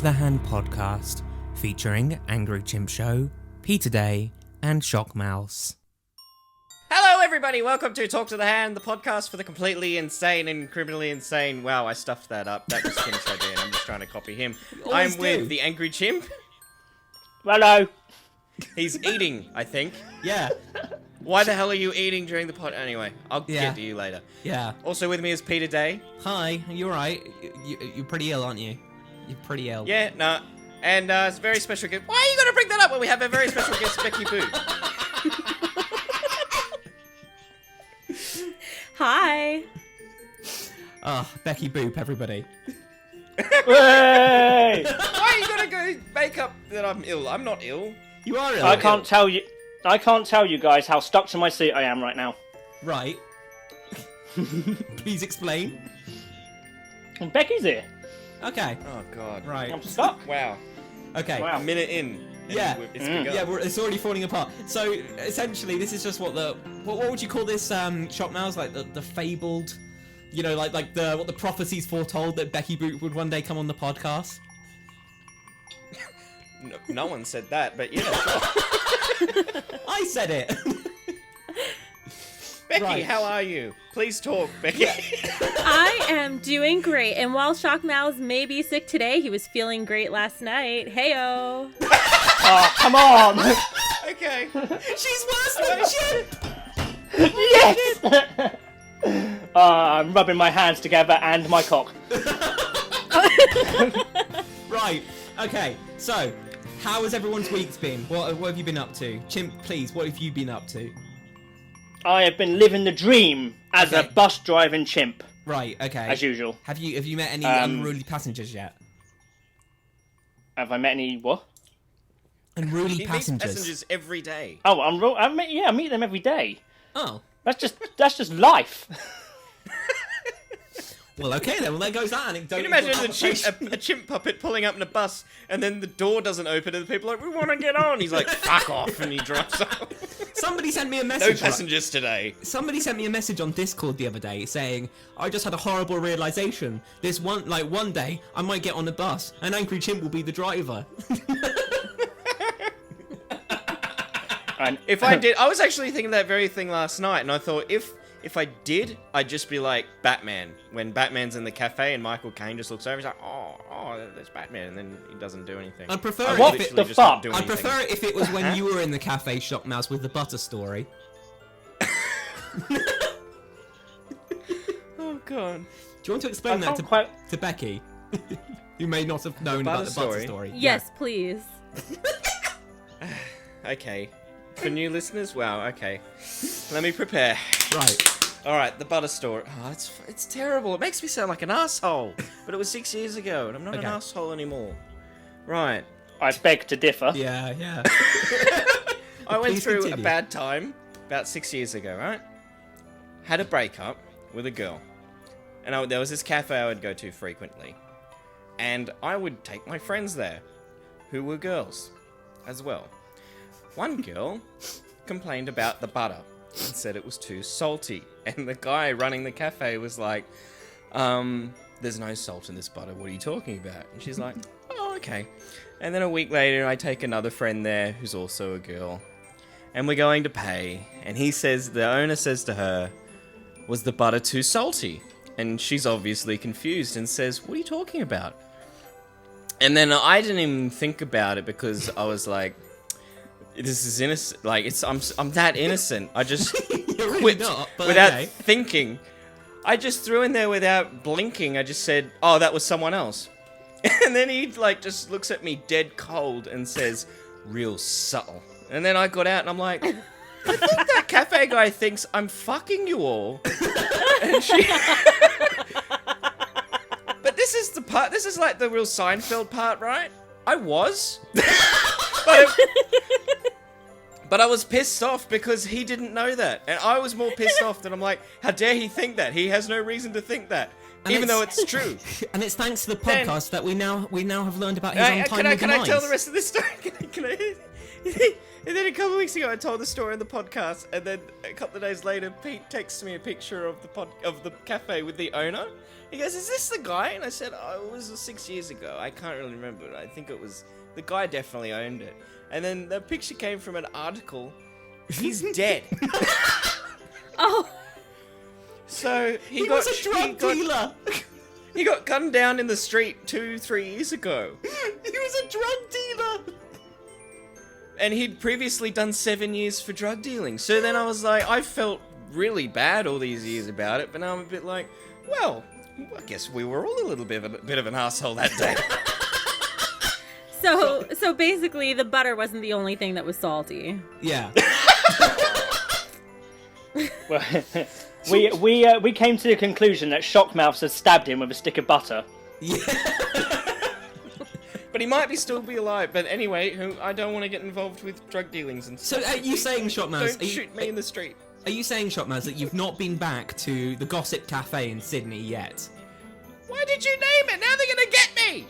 to the Hand podcast, featuring Angry Chimp Show, Peter Day, and Shockmouths. Hello everybody, welcome to Talk to the Hand, the podcast for the completely insane and criminally insane. Wow, I stuffed that up. That was Tim's idea and I'm just trying to copy him. I'm with the Angry Chimp. Hello. He's eating, I think. Yeah. Why the hell are you eating during the pod? Anyway, I'll Yeah. get to you later. Yeah. Also with me is Peter Day. Hi, you're right. You're pretty ill, aren't you? You're pretty ill. Yeah, nah. And it's a very special guest. Why are you going to bring that up when we have a very special guest, Becky Boop? Hi. Oh, Becky Boop, everybody. Hey! Why are you going to go make up that I'm ill? I'm not ill. You are ill. I can't tell you guys how stuck to my seat I am right now. Right. Please explain. And Becky's here. Okay. Oh, God. Right. I'm stuck. Wow. Okay. Wow. A minute in. and Yeah. It's begun. Yeah, it's already falling apart. So essentially, this is just what would you call this? Shockmouths, like the fabled, you know, like what the prophecies foretold that Becky Boop would one day come on the podcast. No one said that, but yeah. Sure. I said it. Becky, Right. how are you? Please talk, Becky. I am doing great. And while Shockmouths may be sick today, he was feeling great last night. Heyo. Oh, come on! Okay. She's worse than Chimp. Yes! I'm rubbing my hands together and my cock. Right. Okay. So, how has everyone's weeks been? What have you been up to? Chimp, please. What have you been up to? I have been living the dream as Okay. a bus driving chimp, Right. Okay. as usual. Have you met any unruly passengers yet? Have I met any what? Unruly He meets passengers. passengers every day. Oh, I meet them every day. Oh. That's just life. Well, okay then. Well, there goes that anecdote. Can you imagine a chimp puppet pulling up in a bus and then the door doesn't open and the people are like, we want to get on. He's like, fuck off, and he drives off. Somebody sent me a No message. passengers today. Somebody sent me a message on Discord the other day saying, I just had a horrible realization. One day I might get on a bus and Angry Chimp will be the driver. And If I did, I was actually thinking that very thing last night, and I thought if I did, I'd just be like Batman. When Batman's in the cafe and Michael Caine just looks over, he's like, oh, there's Batman, and then he doesn't do anything. I'd prefer What it if the it, fuck? I'd prefer it if it was when you were in the cafe, Shockmouse, with the butter story. Oh, God. Do you want to explain I that can't to, quite- to Becky? Who may not have known about the butter story. Yes, please. Okay. For new listeners? Wow, okay. Let me prepare. Right. Alright, the butter story. Oh, it's terrible. It makes me sound like an asshole. But it was 6 years ago, and I'm not an Okay. asshole anymore. Right. I beg to differ. Yeah, yeah. I went Please through continue. a bad time about 6 years ago, right? Had a breakup with a girl. And there was this cafe I would go to frequently. And I would take my friends there, who were girls as well. One girl complained about the butter and said it was too salty. And the guy running the cafe was like, there's no salt in this butter. What are you talking about? And she's like, oh, okay. And then a week later, I take another friend there who's also a girl. And we're going to pay. And the owner says to her, was the butter too salty? And she's obviously confused and says, what are you talking about? And then I didn't even think about it because I was like, this is innocent. Like, I'm that innocent. I just You're really quit not, but without okay. thinking. I just threw in there without blinking. I just said, oh, that was someone else. And then he just looks at me dead cold and says, real subtle. And then I got out and I'm like, I think that cafe guy thinks I'm fucking you all. And she... But this is the part, this is like the real Seinfeld part, right? I was. But I was pissed off because he didn't know that. And I was more pissed off that I'm like, how dare he think that? He has no reason to think that. And even though it's true. And it's thanks to the Then- podcast that we now have learned about his untimely Can I demise. tell the rest of this story? And then a couple of weeks ago, I told the story on the podcast, and then a couple of days later, Pete texts me a picture of the cafe with the owner. He goes, "Is this the guy?" And I said, "Oh, it was 6 years ago. I can't really remember. I think it was the guy. Definitely owned it." And then the picture came from an article. He's dead. Oh. So He was a drug dealer. He got gunned down in the street 2-3 years ago. He was a drug dealer. And he'd previously done 7 years for drug dealing. So then I was like, I felt really bad all these years about it, but now I'm a bit like, well, I guess we were all a little bit of an asshole that day. So basically, the butter wasn't the only thing that was salty. Yeah. Well, we came to the conclusion that Shockmouths had stabbed him with a stick of butter. Yeah. But he might still be alive. But anyway, I don't want to get involved with drug dealings and So stuff. are you saying, Shockmouths? Don't shoot me in the street. Are you saying, Shockmouths, that you've not been back to the Gossip Cafe in Sydney yet? Why did you name it? Now they're gonna get me.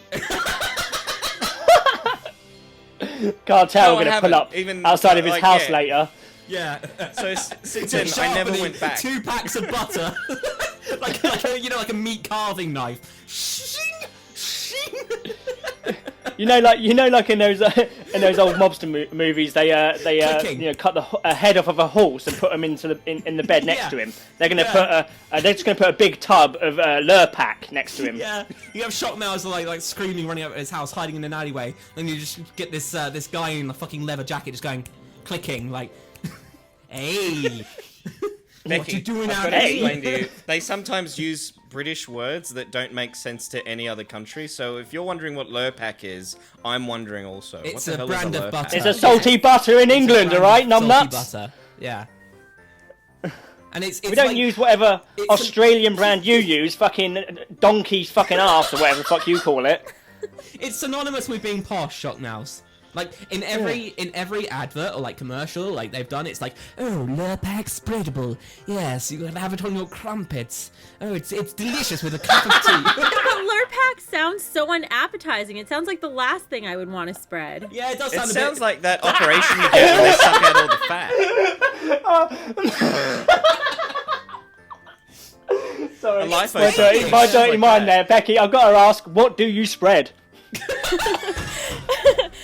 Can't tell. No, We're I gonna pull haven't. up Even, outside of his like, house yeah. later. Yeah. So since then, I never went back. 2 packs of butter. like a meat carving knife. Shing! Shing! You know, like in those old mobster movies, they cut the head off of a horse and put him into the bed next to him. They're gonna they're just gonna put a big tub of Lurpak next to him. Yeah, you have Shockmouths like screaming, running out of his house, hiding in an alleyway. Then you just get this guy in a fucking leather jacket just going, clicking like, "Hey, what Becky, you doing I've out got to there?" explain to you. They sometimes use British words that don't make sense to any other country. So if you're wondering what Lurpak is, I'm wondering also. It's what the a hell brand is of Lurpak? butter. It's a salty butter in England, all right, Salty numbnuts. butter. Yeah. And it's We don't like, use whatever it's Australian brand you use, fucking donkey's fucking arse or whatever the fuck you call it. It's synonymous with being posh, Shockmouths. Like in every advert or like commercial, like they've done, it's like, oh, Lurpak spreadable. Yes, you can have it on your crumpets. Oh, it's delicious with a cup of tea. But Lurpak sounds so unappetizing. It sounds like the last thing I would want to spread. Yeah, it does It sound a sounds bit. like that operation you get when they suck out all the fat. Sorry, A life my ocean. my Sounds dirty like mind that. there, Becky. I've got to ask, what do you spread?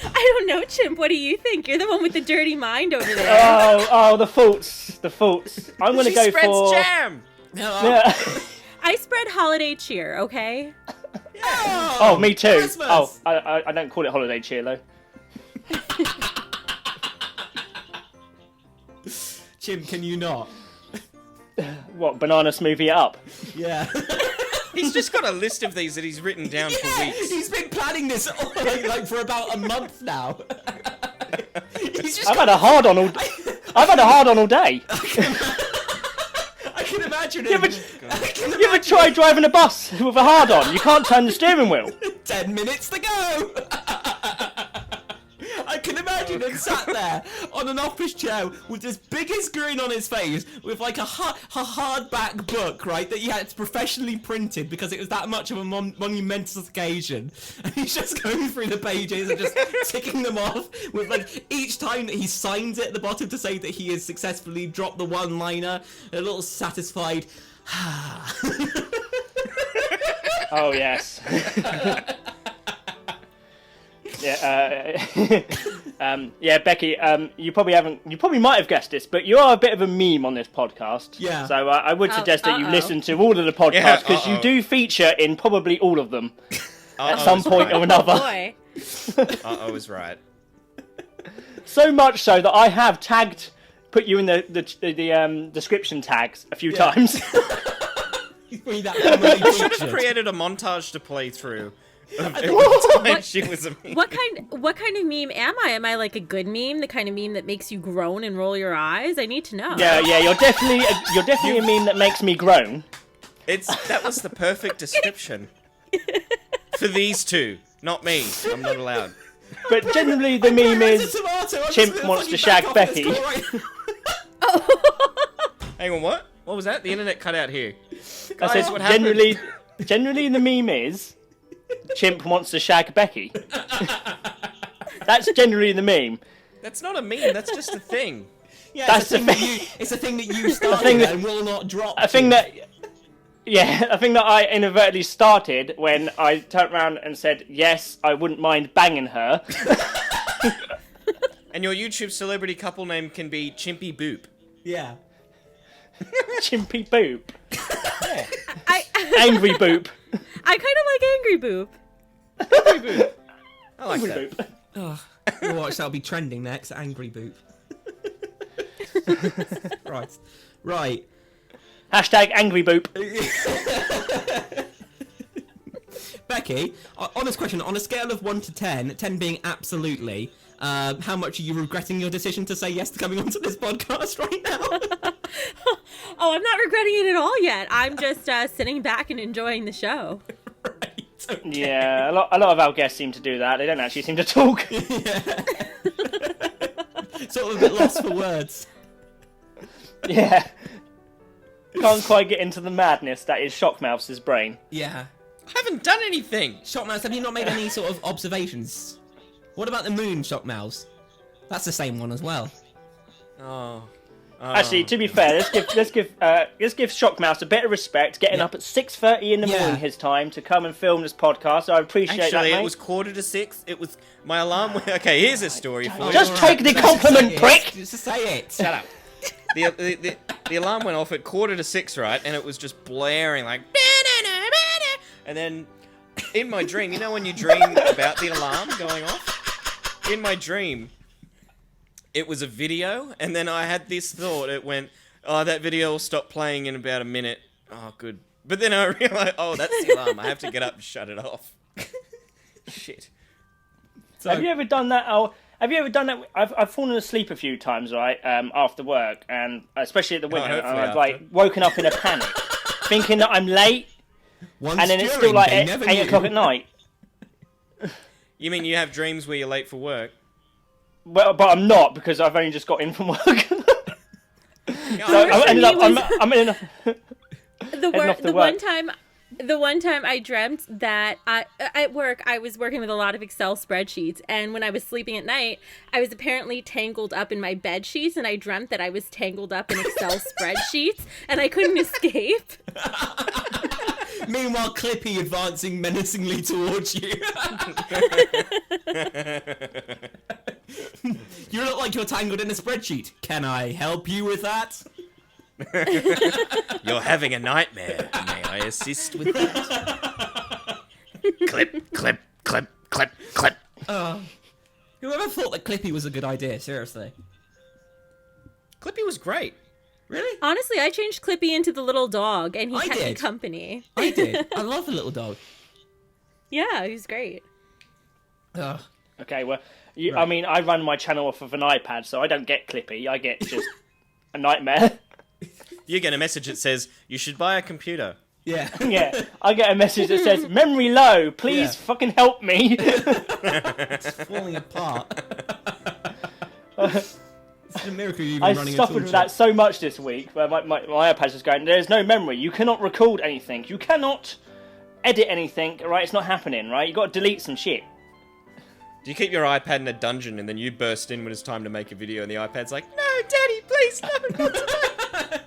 I don't know, Chimp. What do you think? You're the one with the dirty mind over there. Oh, the faults. I'm gonna She go spreads for. jam. Yeah. I spread holiday cheer, okay? Oh, me too. Christmas. Oh, I don't call it holiday cheer though. Chim, can you not? What, banana smoothie it up? Yeah. He's just got a list of these that he's written down for Yeah, weeks. he's been planning this like for about a month now. He's just I've had a hard on all day. I can imagine You him. ever, you ever tried driving a bus with a hard on? You can't turn the steering wheel. 10 minutes to go. I can imagine him sat there on an office chair with this biggest grin on his face, with like a hardback book, right, that he had professionally printed because it was that much of a monumental occasion. And he's just going through the pages and just ticking them off with like each time that he signs it at the bottom to say that he has successfully dropped the one-liner, a little satisfied. Oh yes. Yeah, yeah, Becky. You probably might have guessed this, but you are a bit of a meme on this podcast. Yeah. So I would suggest that you uh-oh. listen to all of the podcasts because you do feature in probably all of them at some point or Oh another. boy. I was right. So much so that I have put you in the description tags a few times. Be that family You should have featured. created a montage to play through. Of every time she was a meme. What kind of meme am I? Am I like a good meme, the kind of meme that makes you groan and roll your eyes? I need to know. Yeah, you're definitely a meme that makes me groan. That was the perfect description for these two, not me. I'm not allowed. But generally the meme is Chimp wants to shag Becky. Hang on, what? What was that? The internet cut out here. I Guys, said what happened? generally the meme is Chimp wants to shag Becky. That's generally the meme. That's not a meme. That's just a thing. Yeah, That's it's a the thing thing. that you. It's a thing that you started thing that- and will not drop. I think that. Yeah, I think that I inadvertently started when I turned around and said, yes, I wouldn't mind banging her. And your YouTube celebrity couple name can be Chimpy Boop. Yeah. Chimpy Boop. I Angry Boop. I kind of like Angry Boop. Chimpy Boop. I like Angry that. Boop. Oh, you'll watch that'll be trending next. Angry Boop. Right. Hashtag Angry Boop. Becky, honest question. On a scale of 1 to 10, 10 being absolutely, how much are you regretting your decision to say yes to coming onto this podcast right now? Oh, I'm not regretting it at all yet. I'm just sitting back and enjoying the show. Right. Okay. Yeah, a lot of our guests seem to do that. They don't actually seem to talk. Sort of a bit lost for words. Yeah. Can't quite get into the madness that is Shockmouths' brain. Yeah. I haven't done anything. Shockmouths, have you not made any sort of observations? What about the moon, Shockmouths? That's the same one as well. Oh. Actually, to be fair, let's give Shockmouths a bit of respect, getting up at 6:30 in the morning his time to come and film this podcast. So I appreciate Actually, that, mate. it was 5:45. It was my alarm. Okay, here's a story for you. Just take the compliment, prick! Just say it. Shut up. The alarm went off at 5:45, right? And it was just blaring like. And then, in my dream, you know when you dream about the alarm going off? In my dream, it was a video, and then I had this thought. It went, oh, that video will stop playing in about a minute. Oh, good. But then I realized, oh, that's the alarm. I have to get up and shut it off. Shit. So, Have you ever done that? Have you ever done that? I've fallen asleep a few times, right, after work, and especially at the winter, and hopefully I've after. like woken up in a panic, thinking that I'm late, once and then it's still during, like they 8 never knew. o'clock at night. You mean you have dreams where you're late for work? Well, but I'm not because I've only just got in from work. Yeah, So I- I'm in. The one time I dreamt that at work I was working with a lot of Excel spreadsheets, and when I was sleeping at night, I was apparently tangled up in my bed sheets, and I dreamt that I was tangled up in Excel spreadsheets, and I couldn't escape. Meanwhile, Clippy advancing menacingly towards you. You look like you're tangled in a spreadsheet. Can I help you with that? You're having a nightmare. May I assist with that? Clip, clip, clip, clip, clip. Whoever thought that Clippy was a good idea? Seriously. Clippy was great. Really? Honestly, I changed Clippy into the little dog, and he I kept me did. company. I did. I love the little dog. Yeah, he was great. Ugh. Okay, well, I mean, I run my channel off of an iPad, so I don't get Clippy. I get just a nightmare. You get a message that says, you should buy a computer. Yeah. Yeah, I get a message that says, memory low, please fucking help me. It's falling apart. It's a miracle you've I been running a suffered tool with shop. that so much this week, where my iPad's just going, there's no memory, you cannot record anything, you cannot edit anything, right, it's not happening, right, you got to delete some shit. Do you keep your iPad in a dungeon and then you burst in when it's time to make a video and the iPad's like, no, Daddy, please, no, not tonight.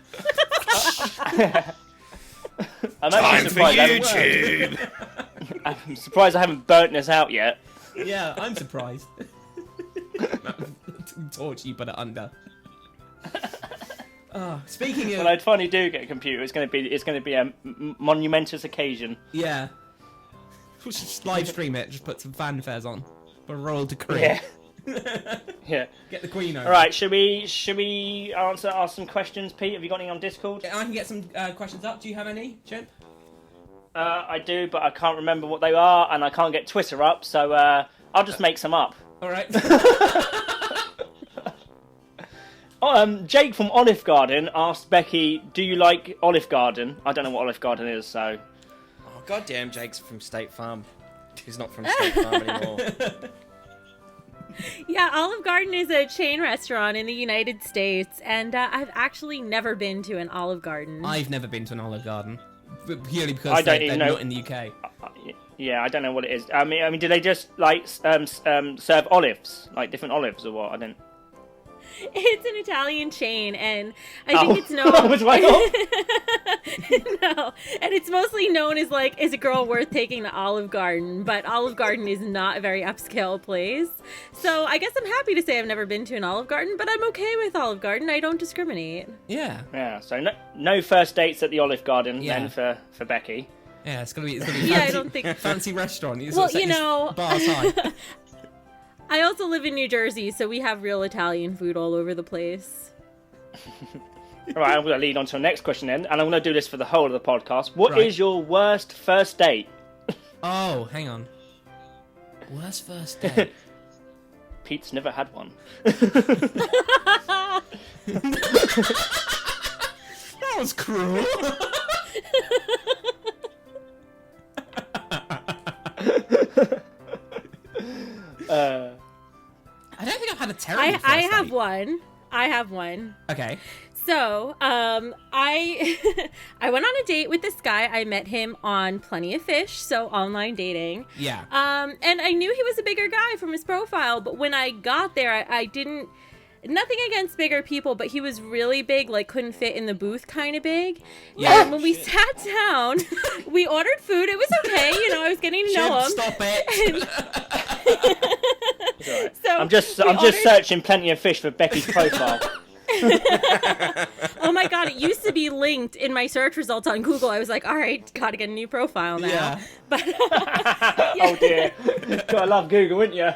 I'm Time actually for surprised YouTube. I'm surprised I haven't burnt this out yet. Yeah, I'm surprised. Torch, you put it under. Speaking of... When I finally do get a computer, it's going to be a monumentous occasion. Yeah. We'll just live stream it, just put some fanfares on. A royal decree. Yeah. Yeah. Get the Queen over. All right, should we ask some questions, Pete? Have you got any on Discord? I can get some questions up. Do you have any, Chimp? I do, but I can't remember what they are, and I can't get Twitter up, so I'll just make some up. All right. Jake from Olive Garden asked Becky, "Do you like Olive Garden?" I don't know what Olive Garden is, so. Oh, goddamn, Jake's from State Farm. He's not from State Farm anymore. Yeah, Olive Garden is a chain restaurant in the United States, and I've actually never been to an Olive Garden. I've never been to an Olive Garden. Purely because I don't they're even know. not in the UK. Yeah, I don't know what it is. I mean, do they just like serve olives, like different olives, or what? I don't. It's an Italian chain, and I think it's known. I was way off. No, and it's mostly known as like, is a girl worth taking to Olive Garden? But Olive Garden is not a very upscale place, so I guess I'm happy to say I've never been to an Olive Garden, but I'm okay with Olive Garden. I don't discriminate. Yeah. Yeah. So no first dates at the Olive Garden then for Becky. Yeah, it's gonna be fancy, Yeah, I don't think fancy restaurant. You well, sort of set your bars high. I also live in New Jersey, so we have real Italian food all over the place. All right, I'm going to lead on to the next question then, and I'm going to do this for the whole of the podcast. What is your worst first date? Oh, hang on. Worst first date? Pete's never had one. That was cruel. I don't think I've had a terrible first I have date. one. I have one. Okay. So, I I went on a date with this guy. I met him on Plenty of Fish, so online dating. Yeah. And I knew he was a bigger guy from his profile, but when I got there, I didn't. Nothing against bigger people, but he was really big, like couldn't fit in the booth kind of big. Yeah. And when we sat down, we ordered food. It was okay, I was getting to know him. Stop it. So I'm just searching Plenty of Fish for Becky's profile. Oh my god, it used to be linked in my search results on Google. I was like, all right, gotta get a new profile now. Yeah. But Oh dear. Gotta love Google, wouldn't you?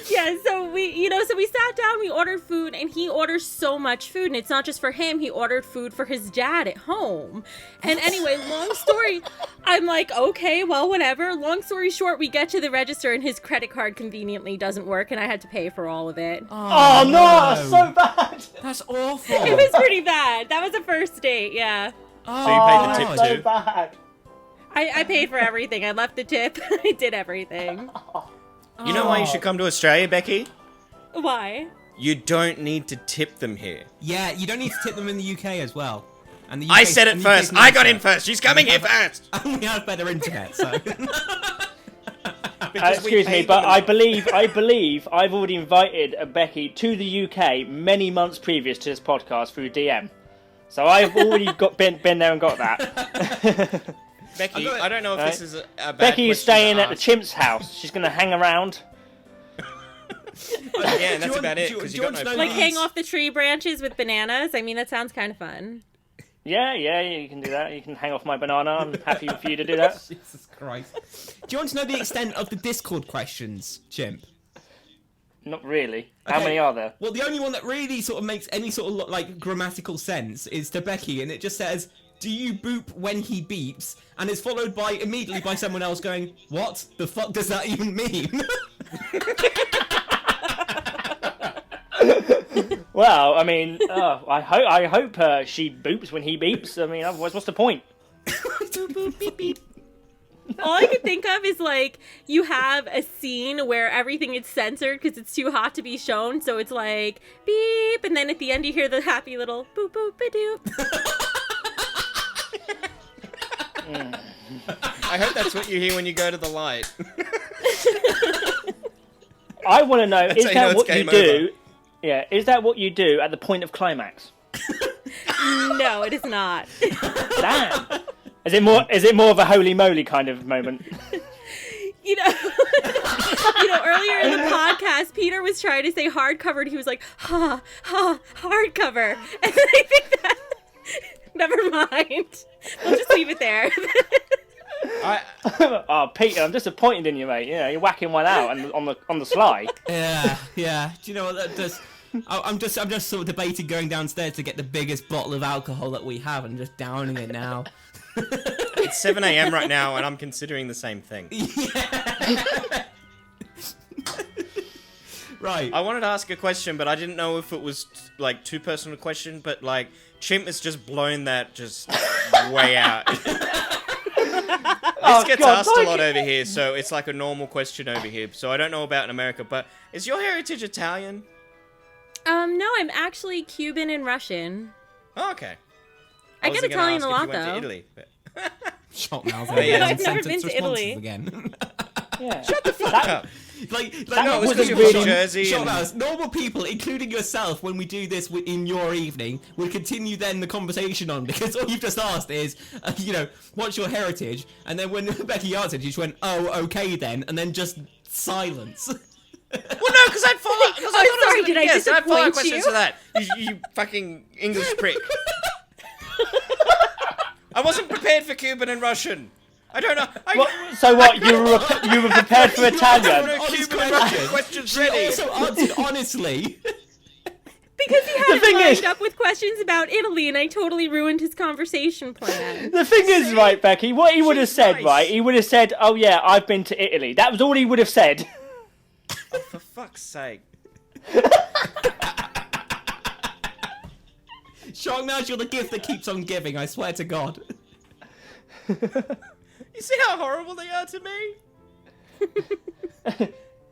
yeah, so we sat down, we ordered food, and he orders so much food, and it's not just for him, he ordered food for his dad at home. And anyway, long story, I'm like, okay, well, whatever. Long story short, we get to the register, and his credit card conveniently doesn't work, and I had to pay for all of it. Oh no, that's so bad. That's awful. It was pretty bad. That was a first date, yeah. So you paid the tip That's so too? bad. I paid for everything. I left the tip. I did everything. You know why you should come to Australia, Becky? Why? You don't need to tip them here. Yeah, you don't need to tip them in the UK as well. And the UK, I said it and the first. UK's I got nicer. in first. She's coming here first. And we have better internet, so. Excuse me, but I believe I've already invited Becky to the UK many months previous to this podcast through DM. So I've already been there and got that. Becky, I don't know if this is a bad Becky is question staying to at the ask. Chimps house. She's going to hang around. Yeah, and that's Do you about want- it, do you- because do you you got want to no know Like Nice. hang off the tree branches with bananas? I mean, that sounds kind of fun. Yeah, you can do that. You can hang off my banana. I'm happy for you to do that. Jesus Christ. Do you want to know the extent of the Discord questions, Chimp? Not really. How Okay. many are there? Well, the only one that really sort of makes any sort of like grammatical sense is to Becky, and it just says, "Do you boop when he beeps?" And it's followed by immediately by someone else going, "What the fuck does that even mean?" Well, I mean, I hope she boops when he beeps. I mean, otherwise, what's the point? Boop, beep, beep. All I could think of is like you have a scene where everything is censored because it's too hot to be shown, so it's like beep, and then at the end you hear the happy little boop boop ba-doop. I hope that's what you hear when you go to the light. I want to know, is how you know that it's what you game do? over. Yeah, is that what you do at the point of climax? No, it is not. Damn. Is it more of a holy moly kind of moment? You know, earlier in the podcast, Peter was trying to say hardcover, and he was like, hardcover. And I think that, never mind. We'll just leave it there. Oh, Peter, I'm disappointed in you, mate. Yeah, you're whacking one out and on the sly. Yeah. Do you know what that does? I'm just sort of debating going downstairs to get the biggest bottle of alcohol that we have and just downing it now. It's 7 a.m. right now, and I'm considering the same thing. Right. I wanted to ask a question, but I didn't know if it was like too personal a question. But like, Chimp has just blown that just way out. This gets asked a lot over here, so it's like a normal question over here. So I don't know about in America, but is your heritage Italian? No, I'm actually Cuban and Russian. Oh, okay. I get wasn't gonna Italian ask a if lot, you went to though. Italy, but- Shockmouths. I've never been to Italy. Again. Yeah. Shut the fuck up. like No, it was wasn't because really- from Jersey. and- Shockmouths, normal people, including yourself, when we do this in your evening, would continue then the conversation on, because all you've just asked is, what's your heritage? And then when Becky answered, you just went, oh, okay then, and then just silence. Well, no, because I thought I'm I was sorry, going did to I guess. I had follow disappoint questions you? to that. You fucking English prick. I wasn't prepared for Cuban and Russian. I don't know. So what? You were prepared for Italian? No Cuban and Russian questions ready. Also answered honestly. Because he had The thing it lined is- up with questions about Italy, and I totally ruined his conversation plan. The thing is, right, Becky, what he would have She's said, nice. right? He would have said, "Oh yeah, I've been to Italy." That was all he would have said. Oh, for fuck's sake. Shockmouths, you're the gift that keeps on giving, I swear to God. You see how horrible they are to me?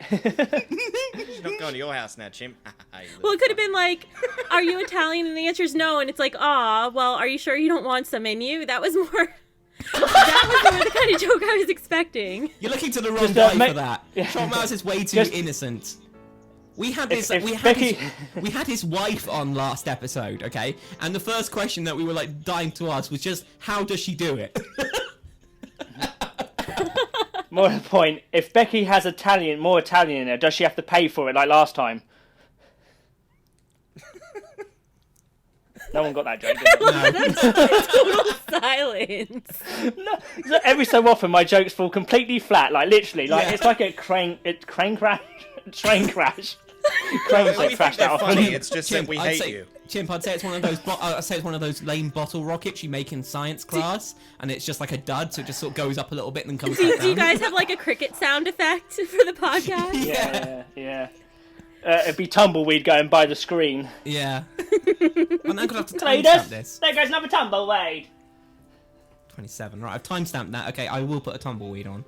She's not going to your house now, chimp. Well, it could have been like, "Are you Italian?" And the answer is no, and it's like, "Ah, well, are you sure you don't want some menu?" That was more. That was more the kind of joke I was expecting. You're looking to the wrong Just, guy ma- for that. Yeah. Shockmouths is way too Just- innocent. We had this. If we had Becky- we had his wife on last episode, okay? And the first question that we were like dying to ask was just, how does she do it? More to the point, if Becky has more Italian in her, does she have to pay for it like last time? No one got that joke, did they? Total silence. No, every so often my jokes fall completely flat, like literally, like Yeah. it's like a train crash. Cranes We like think crashed they're out. funny, it's just that Chimp, we I'd hate say, you. Chimp, I'd say it's one of those. I'd say it's one of those lame bottle rockets you make in science class, and it's just like a dud, so it just sort of goes up a little bit and then comes back Do you down. guys have like a cricket sound effect for the podcast? Yeah. It'd be tumbleweed going by the screen. Yeah. I'm gonna have to timestamp Cletus, this. there goes another tumbleweed. 27. Right, I've timestamped that. Okay, I will put a tumbleweed on.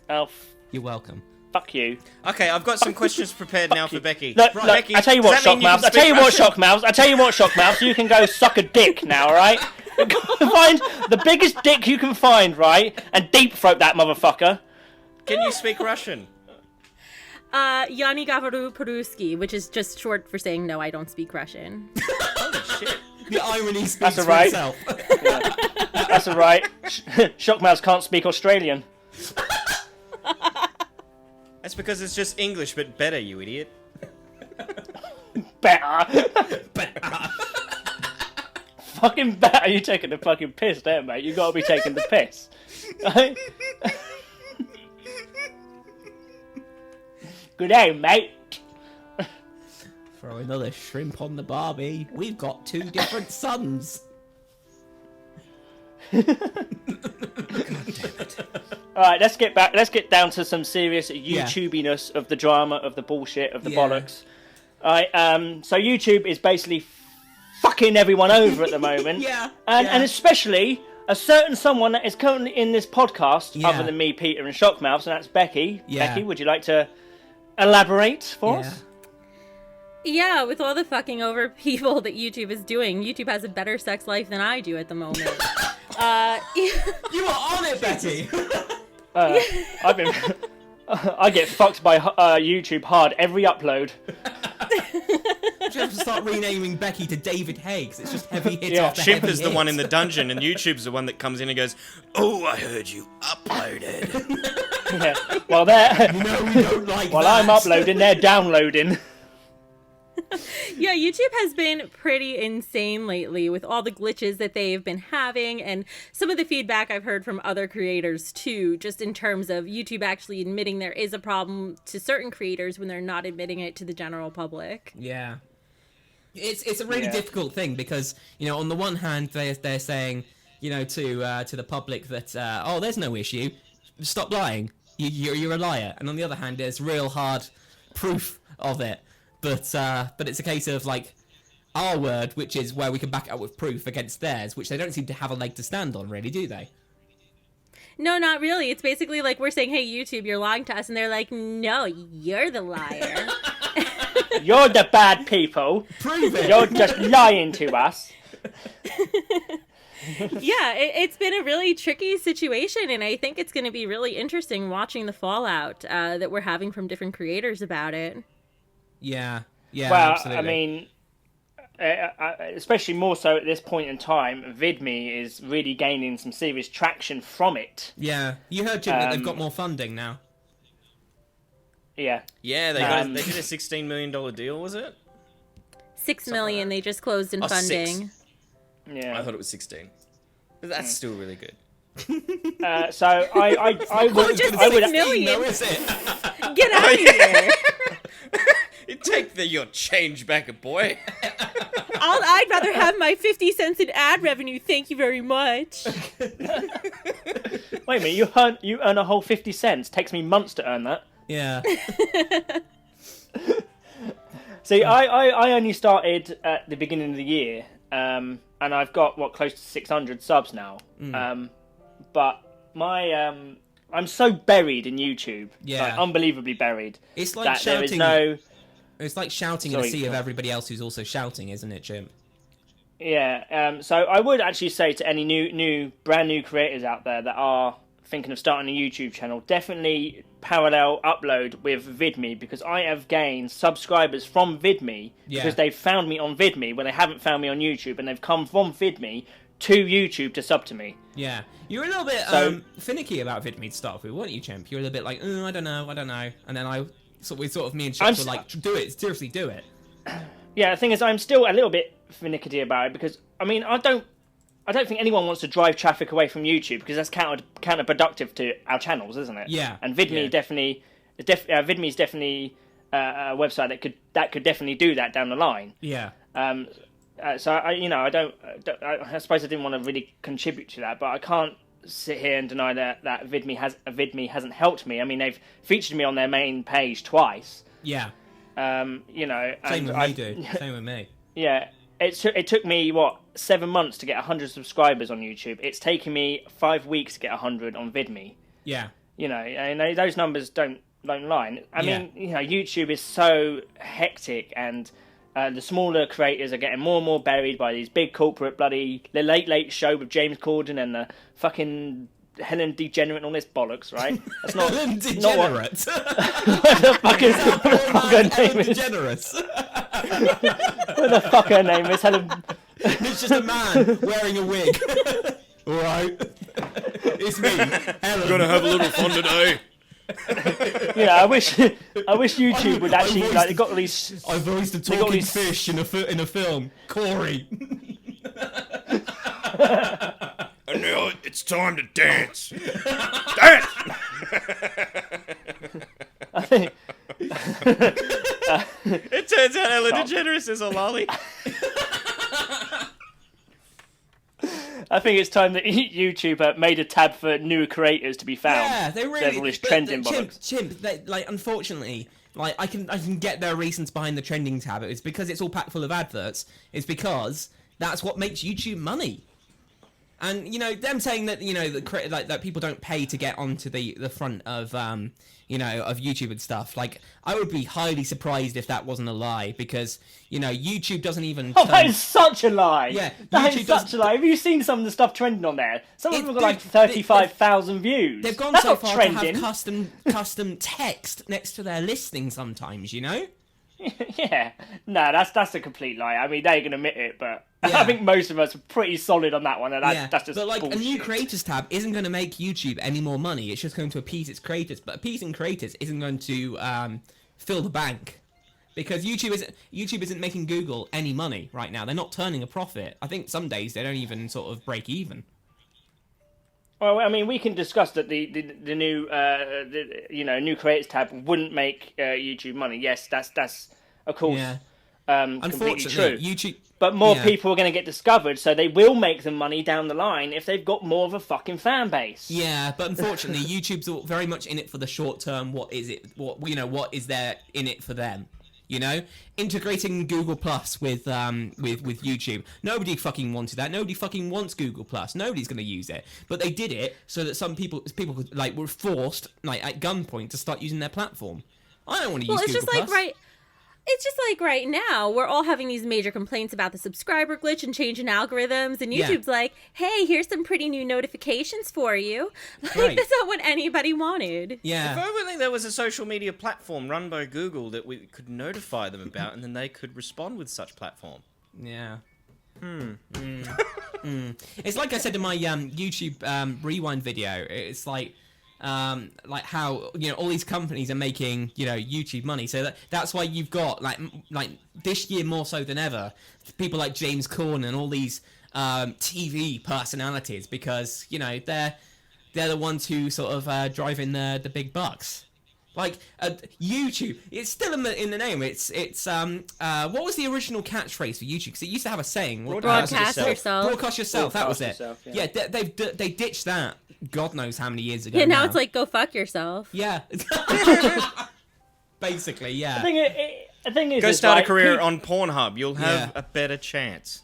Oh, You're welcome. fuck you. Okay, I've got some questions prepared now for Becky. Look, Becky, I tell you does what, that mean Shockmouths. can I tell you speak what, Russian? Shockmouths. You can go suck a dick now, all right? Find the biggest dick you can find, right? And deep throat that motherfucker. Can you speak Russian? Yani Gavaru Peruski, which is just short for saying no, I don't speak Russian. Holy shit. The irony speaks That's for alright. itself. That's all right. Shockmouths can't speak Australian. That's because it's just English, but better, you idiot. Better. Fucking better. You taking the fucking piss there, mate. You gotta be taking the piss. Right? Good day, mate. Throw another shrimp on the barbie. We've got 2 different sons. Alright, let's get back. Let's get down to some serious YouTubiness of the drama, of the bullshit, of the bollocks. Alright, so YouTube is basically fucking everyone over at the moment. And especially a certain someone that is currently in this podcast, other than me, Peter, and Shockmouths, and that's Becky. Yeah. Becky, would you like to elaborate for us? Yeah, with all the fucking over people that YouTube is doing, YouTube has a better sex life than I do at the moment. You are on it, Betty! I've been. I get fucked by YouTube hard every upload. You have to start renaming Becky to David Higgs. It's just heavy hits Yeah. after Chimp heavy is the one in hits. the dungeon, and YouTube's the one that comes in and goes, "Oh, I heard you uploaded." Yeah. While they're No, we don't like while that. I'm uploading, they're downloading. Yeah, YouTube has been pretty insane lately with all the glitches that they've been having and some of the feedback I've heard from other creators too, just in terms of YouTube actually admitting there is a problem to certain creators when they're not admitting it to the general public. Yeah. It's a really difficult thing because, on the one hand, they're saying, to the public that, oh, there's no issue. Stop lying. You're a liar. And on the other hand, there's real hard proof of it. But it's a case of, like, our word, which is where we can back it up with proof against theirs, which they don't seem to have a leg to stand on, really, do they? No, not really. It's basically like we're saying, hey, YouTube, you're lying to us. And they're like, no, you're the liar. You're the bad people. Prove it! You're just lying to us. Yeah, it's been a really tricky situation, and I think it's going to be really interesting watching the fallout that we're having from different creators about it. Yeah, Well, absolutely. I mean, especially more so at this point in time, VidMe is really gaining some serious traction from it. Yeah, you heard, Jim, that they've got more funding now. Yeah. Yeah, they did a $16 million deal, was it? $6 million they just closed in funding. 6. Yeah. I thought it was 16. But that's still really good. So I would, just I would, $6 million. No, is it? Get out of here! You take your change back, boy. I'd rather have my 50 cents in ad revenue. Thank you very much. Wait a minute, you earn a whole 50 cents. Takes me months to earn that. Yeah. See, I only started at the beginning of the year, and I've got close to 600 subs now. But I'm so buried in YouTube, like, unbelievably buried. It's like that shouting. There is no. It's like shouting in a sea of everybody else who's also shouting, isn't it, Jim? Yeah. So I would actually say to any brand new creators out there that are thinking of starting a YouTube channel, definitely parallel upload with VidMe, because I have gained subscribers from VidMe because they've found me on VidMe when they haven't found me on YouTube, and they've come from VidMe to YouTube to sub to me. Yeah. You were a little bit finicky about VidMe to start with, weren't you, Chimp? You were a little bit like, I don't know. And then me and Chimp were like, do it, seriously do it. Yeah, the thing is, I'm still a little bit finicky about it, because, I mean, I don't think anyone wants to drive traffic away from YouTube, because that's counterproductive to our channels, isn't it? Yeah. And VidMe VidMe is definitely a website that could definitely do that down the line. Yeah. So I suppose I didn't want to really contribute to that, but I can't sit here and deny that VidMe hasn't helped me. I mean, they've featured me on their main page twice. Yeah. Same with me. Yeah. It took me 7 months to get 100 subscribers on YouTube. It's taken me 5 weeks to get 100 on VidMe. Yeah. And those numbers don't lie. I mean, YouTube is so hectic, and the smaller creators are getting more and more buried by these big corporate the Late Show with James Corden and the fucking Helen DeGenerate and all this bollocks, right? That's not Helen DeGenerate. What the fuck her name is? What the fuck her name is? Helen. It's just a man wearing a wig. All right. It's me, Helen. Gonna have a little fun today. Yeah, I wish YouTube would actually they got all these. I voiced a talking fish in a film. Corey. And now it's time to dance. Dance. I think. It turns out Ellen DeGeneres is a lolly. I think it's time that YouTube made a tab for new creators to be found. Yeah, they really. All this trending Chimp, unfortunately, I can get their reasons behind the trending tab. It's because it's all packed full of adverts. It's because that's what makes YouTube money. And them saying that that people don't pay to get onto the front of of YouTube and stuff. Like, I would be highly surprised if that wasn't a lie, because YouTube doesn't even. That is such a lie. Yeah, that is such a lie. Have you seen some of the stuff trending on there? Some of them have got like 35,000 views. They've gone That's so not far trending. to have custom text next to their listing sometimes. Yeah, no, that's a complete lie. I mean, they can admit it, but Yeah. I think most of us are pretty solid on that one, and that's just but bullshit. A new creators tab isn't going to make YouTube any more money. It's just going to appease its creators. But appeasing creators isn't going to fill the bank, because YouTube isn't making Google any money right now. They're not turning a profit. I think some days they don't even sort of break even. Well, I mean, we can discuss that the new new creators tab wouldn't make YouTube money. Yes, that's of course completely true. YouTube. But more people are going to get discovered, so they will make them money down the line if they've got more of a fucking fan base. Yeah, but unfortunately, YouTube's very much in it for the short term. What is there in it for them? Integrating Google Plus with YouTube. Nobody fucking wanted that. Nobody fucking wants Google Plus. Nobody's going to use it. But they did it so that some people could, were forced at gunpoint to start using their platform. I don't want to use Google Plus. Well, it's just like It's just like right now, we're all having these major complaints about the subscriber glitch and change in algorithms, and YouTube's like, hey, here's some pretty new notifications for you. Like, Right. that's not what anybody wanted. Yeah. If only there was a social media platform run by Google that we could notify them about, and then they could respond with such platform. Yeah. It's like I said in my YouTube rewind video. It's like how all these companies are making YouTube money. So that's why you've got like this year more so than ever people like James Corden and all these TV personalities, because they're the ones who sort of driving the big bucks. Like YouTube, it's still in the name. It's what was the original catchphrase for YouTube? Because it used to have a saying. Broadcast yourself. Broadcast yourself. That was it. Yourself, yeah, they ditched that. God knows how many years ago. Yeah, now it's like, go fuck yourself. Yeah. Basically, yeah. The thing is, Go is start like, a career on Pornhub. You'll have Yeah. a better chance.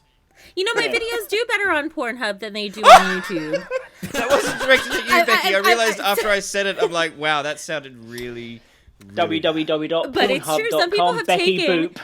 My videos do better on Pornhub than they do on YouTube. That wasn't directed at you, Becky. I realized after I said it, I'm like, wow, that sounded really... But it's true, some people www.pornhub.com have Becky taken- Boop.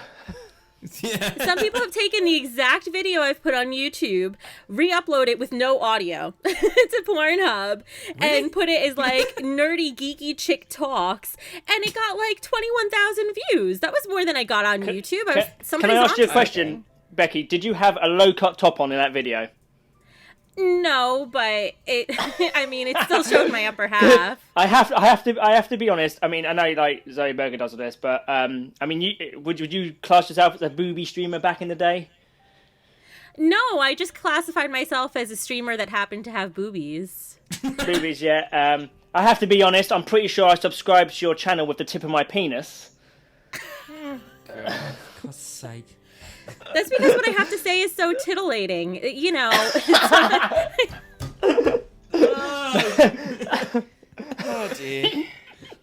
Yeah. Some people have taken the exact video I've put on YouTube, re-upload it with no audio to Pornhub, and put it as like nerdy, geeky chick talks, and it got like 21,000 views. That was more than I got on YouTube. Can I ask you a question, Becky? Did you have a low-cut top on in that video? No, but it. I mean, it still showed my upper half. I have to be honest. I mean, I know like Zoe Berger does all this, but I mean, would you class yourself as a booby streamer back in the day? No, I just classified myself as a streamer that happened to have boobies. Boobies, yeah. I have to be honest. I'm pretty sure I subscribed to your channel with the tip of my penis. God's sake. That's because what I have to say is so titillating. Oh, dear.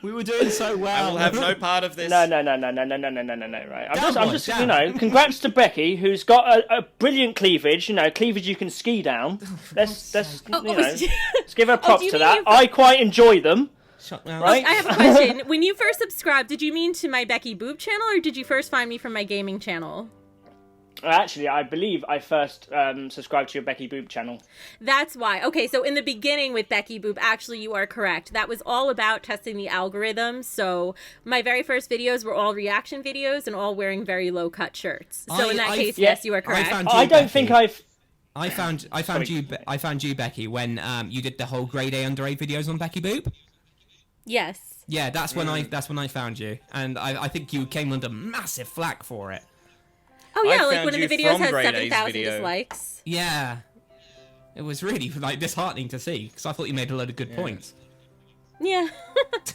We were doing so well. I will have no part of this. No, right. I'm just, Damn. congrats to Becky, who's got a brilliant cleavage. Cleavage you can ski down. Let's give her props do you to mean that. I quite enjoy them. Shockmouths. Right? I have a question. When you first subscribed, did you mean to my Becky Boop channel, or did you first find me from my gaming channel? Actually, I believe I first subscribed to your Becky Boop channel. That's why. Okay, so in the beginning with Becky Boop, actually you are correct. That was all about testing the algorithms. So my very first videos were all reaction videos and all wearing very low cut shirts. So in that case, yes, you are correct. I don't think I've... I found you, Becky, when you did the whole grade A under A videos on Becky Boop. Yes. Yeah, that's when I found you, and I think you came under massive flack for it. Oh yeah, I like found one of the you videos from has Grade A's 7,000 video. dislikes. Yeah, it was really disheartening to see, because I thought you made a load of good points. Yeah.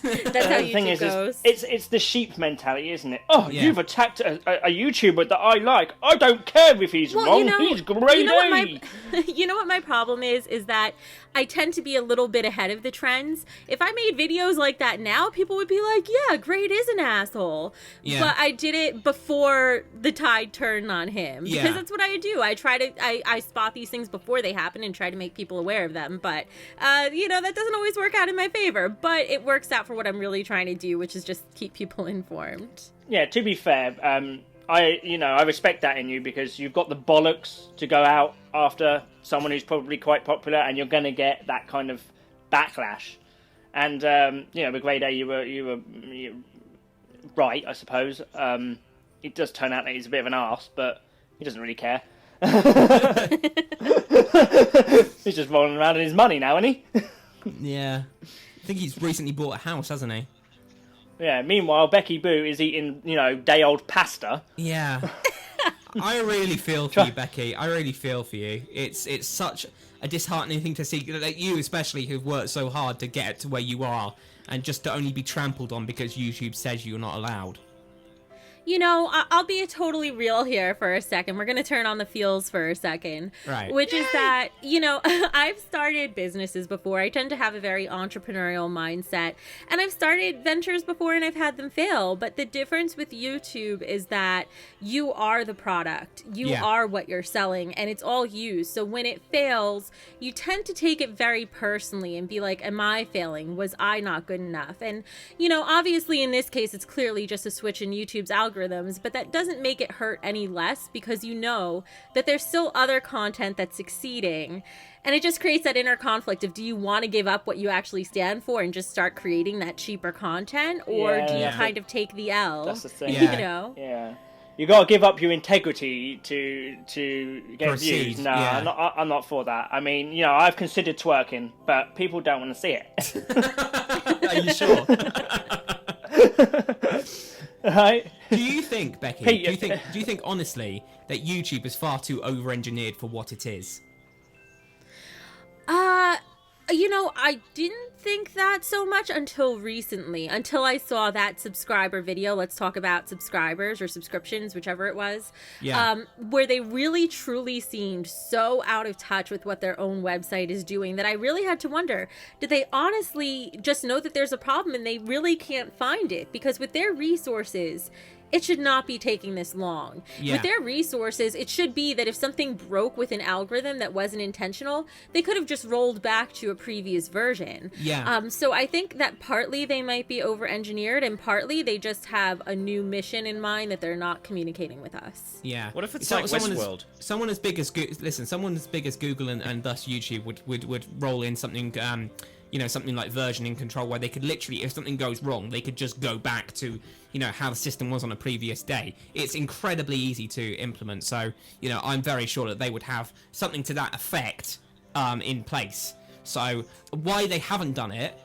That's how The thing YouTube is, goes. it's the sheep mentality, isn't it? Oh, Yeah. you've attacked a YouTuber that I like. I don't care if he's wrong. He's grade A. You know what my problem is that I tend to be a little bit ahead of the trends. If I made videos like that now, people would be like, yeah, Grade is an asshole. Yeah. But I did it before the tide turned on him. Yeah. Because that's what I do. I spot these things before they happen and try to make people aware of them. But, that doesn't always work out in my favor. But it works out for what I'm really trying to do, which is just keep people informed. Yeah, to be fair, I respect that in you, because you've got the bollocks to go out after someone who's probably quite popular, and you're going to get that kind of backlash. And with Grade A, you were right, I suppose. It does turn out that he's a bit of an arse, but he doesn't really care. He's just rolling around in his money now, isn't he? Yeah, I think he's recently bought a house, hasn't he? Yeah. Meanwhile, Becky Boo is eating, day-old pasta. Yeah. I really feel for you, Becky. I really feel for you. It's such a disheartening thing to see, that you especially, who've worked so hard to get to where you are, and just to only be trampled on because YouTube says you're not allowed. I'll be totally real here for a second. We're going to turn on the feels for a second. Right. Which is that, I've started businesses before. I tend to have a very entrepreneurial mindset. And I've started ventures before and I've had them fail. But the difference with YouTube is that you are the product. You are what you're selling. And it's all you. So when it fails, you tend to take it very personally and be like, am I failing? Was I not good enough? And, obviously in this case, it's clearly just a switch in YouTube's algorithm. algorithms, but that doesn't make it hurt any less, because you know that there's still other content that's succeeding. And it just creates that inner conflict of, do you want to give up what you actually stand for and just start creating that cheaper content, or do you kind of take the L? That's the thing. You know? Yeah. You got to give up your integrity to get views. No, I'm not for that. I mean, you know, I've considered twerking, but people don't want to see it. Are you sure? Right? Do you think, Becky? Do you think honestly that YouTube is far too over-engineered for what it is? You know, I didn't think that so much until recently, until I saw that subscriber video. Let's talk about subscribers or subscriptions, whichever it was. Yeah. Where they really truly seemed so out of touch with what their own website is doing that I really had to wonder, did they honestly just know that there's a problem and they really can't find it? Because with their resources, it should not be taking this long. Yeah. With their resources, it should be that if something broke with an algorithm that wasn't intentional, they could have just rolled back to a previous version. Yeah. So I think that partly they might be over-engineered, and partly they just have a new mission in mind that they're not communicating with us. Yeah. What if it's like Westworld? Someone as big as Google and thus YouTube would roll in something. Something like versioning control, where they could literally, if something goes wrong, they could just go back to, how the system was on a previous day. It's incredibly easy to implement. So, I'm very sure that they would have something to that effect in place. So why they haven't done it